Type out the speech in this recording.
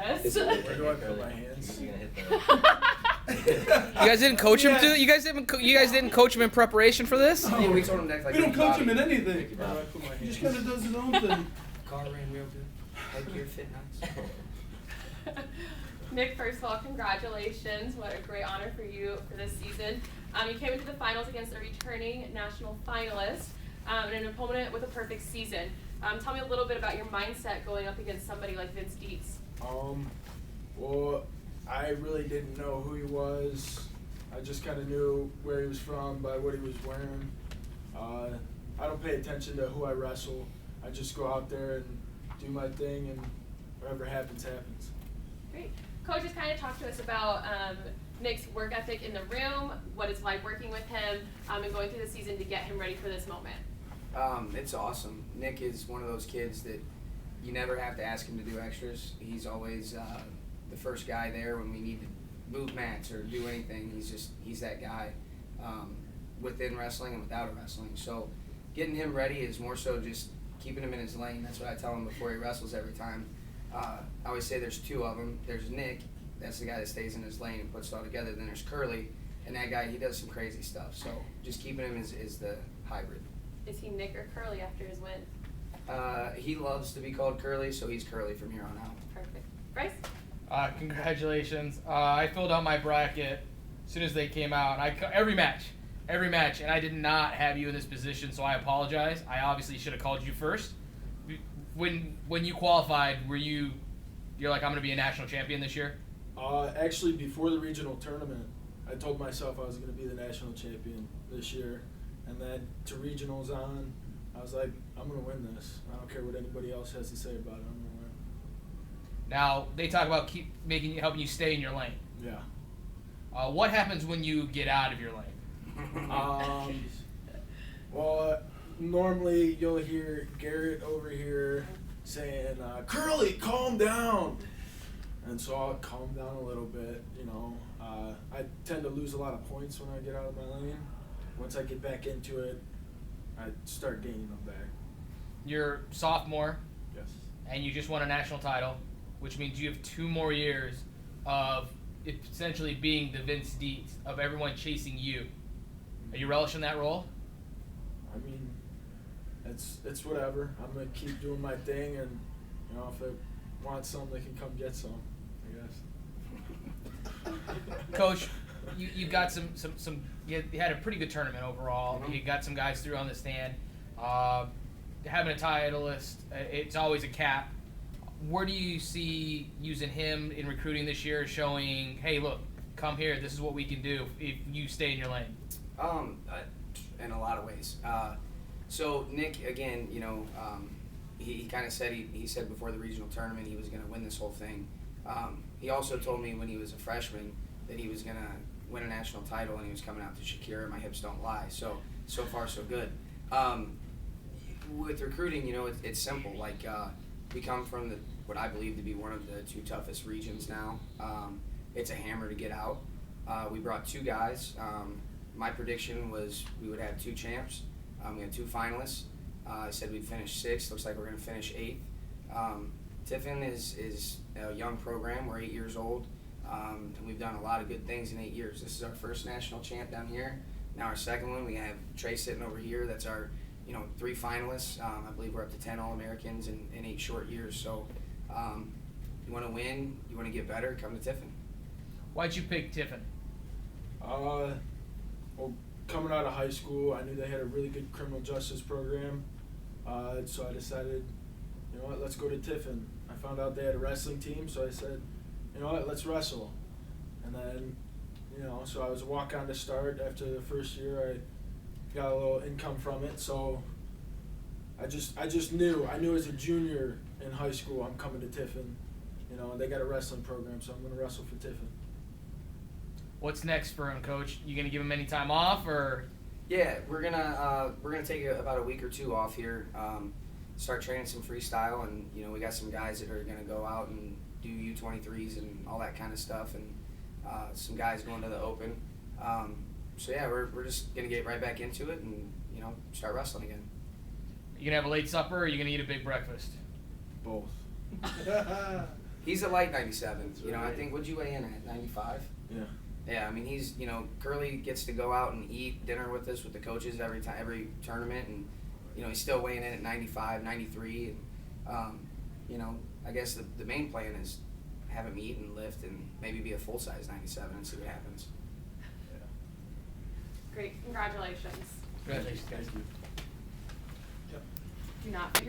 Yes. Where do I put my hands? You're gonna hit the. You guys didn't coach him to. You guys didn't coach him in preparation for this. Yeah, we told him next. We don't coach him in anything. Where do I put my He just hands? kind of does his own thing. Car ran real good. Like your fit nice. Nick, first of all, congratulations. What a great honor for you for this season. You came into the finals against a returning national finalist and an opponent with a perfect season. Tell me a little bit about your mindset going up against somebody like Vince Dietz. Well, I really didn't know who he was. I just kind of knew where he was from by what he was wearing. I don't pay attention to who I wrestle. I just go out there and do my thing, and whatever happens, happens. Great. Coach has kind of talked to us about Nick's work ethic in the room, what it's like working with him, and going through the season to get him ready for this moment. It's awesome. Nick is one of those kids that you never have to ask him to do extras. He's always the first guy there when we need to move mats or do anything. He's that guy within wrestling and without wrestling. So getting him ready is more so just keeping him in his lane. That's what I tell him before he wrestles every time. I always say there's two of them. There's Nick, that's the guy that stays in his lane and puts it all together. Then there's Curly, and that guy, he does some crazy stuff. So just keeping him is the hybrid. Is he Nick or Curly after his win? He loves to be called Curly, so he's Curly from here on out. Perfect. Bryce? Congratulations. I filled out my bracket as soon as they came out. Every match, and I did not have you in this position, so I apologize. I obviously should have called you first. When you qualified, you're like, I'm going to be a national champion this year? Actually, before the regional tournament, I told myself I was going to be the national champion this year. And then to regionals on, I was like, I'm going to win this. I don't care what anybody else has to say about it. I'm going to win. Now, they talk about helping you stay in your lane. Yeah. What happens when you get out of your lane? Well, normally you'll hear Garrett over here saying, Curly, calm down. And so I'll calm down a little bit, you know. I tend to lose a lot of points when I get out of my lane. Once I get back into it, I start gaining them back. You're sophomore. Yes. And you just won a national title, which means you have 2 more years of essentially being the Vince Dietz, of everyone chasing you. Are you relishing that role? I mean, it's whatever. I'm going to keep doing my thing, and, you know, if they want some, they can come get some, I guess. Coach, you got some you had a pretty good tournament overall. Mm-hmm. You got some guys through on the stand. Having a titleist, it's always a cap. Where do you see using him in recruiting this year, showing, hey, look, come here, this is what we can do if you stay in your lane? In a lot of ways. So Nick, again, you know, he kind of said, he said before the regional tournament he was going to win this whole thing. He also told me when he was a freshman that he was going to win a national title, and he was coming out to Shakira, My Hips Don't Lie. So far, so good. With recruiting, you know, it's simple. Like, we come from what I believe to be one of the 2 toughest regions now. It's a hammer to get out. We brought 2 guys. My prediction was we would have 2 champs. We had 2 finalists. I said we'd finish 6th. Looks like we're going to finish 8th. Tiffin is a young program. We're 8 years old. And we've done a lot of good things in 8 years. This is our first national champ down here. Now our second one, we have Trey sitting over here. That's our, 3 finalists. I believe we're up to 10 All-Americans in 8 short years. So you want to win, you want to get better, come to Tiffin. Why'd you pick Tiffin? Well, coming out of high school, I knew they had a really good criminal justice program. So I decided, you know what, let's go to Tiffin. I found out they had a wrestling team, so I said, you know what, let's wrestle. And then, so I was a walk-on to start. After the first year, I got a little income from it. So I just knew. I knew as a junior in high school, I'm coming to Tiffin. They got a wrestling program, so I'm going to wrestle for Tiffin. What's next for him, Coach? You gonna give him any time off, or? Yeah, we're gonna take about a week or 2 off here. Start training some freestyle, and we got some guys that are gonna go out and do U23s and all that kind of stuff, and some guys going to the Open. So yeah, we're just gonna get right back into it and start wrestling again. You gonna have a late supper, or you gonna eat a big breakfast? Both. He's a light 97. That's You know, I right. think, what'd you weigh in at, 95? Yeah. Yeah, I mean, he's, you know, Curly gets to go out and eat dinner with us, with the coaches every tournament, and, you know, he's still weighing in at 95, 93, and, you know, I guess the main plan is have him eat and lift and maybe be a full-size 97 and see what happens. Great, congratulations. Congratulations, guys. Thank you. Do not put your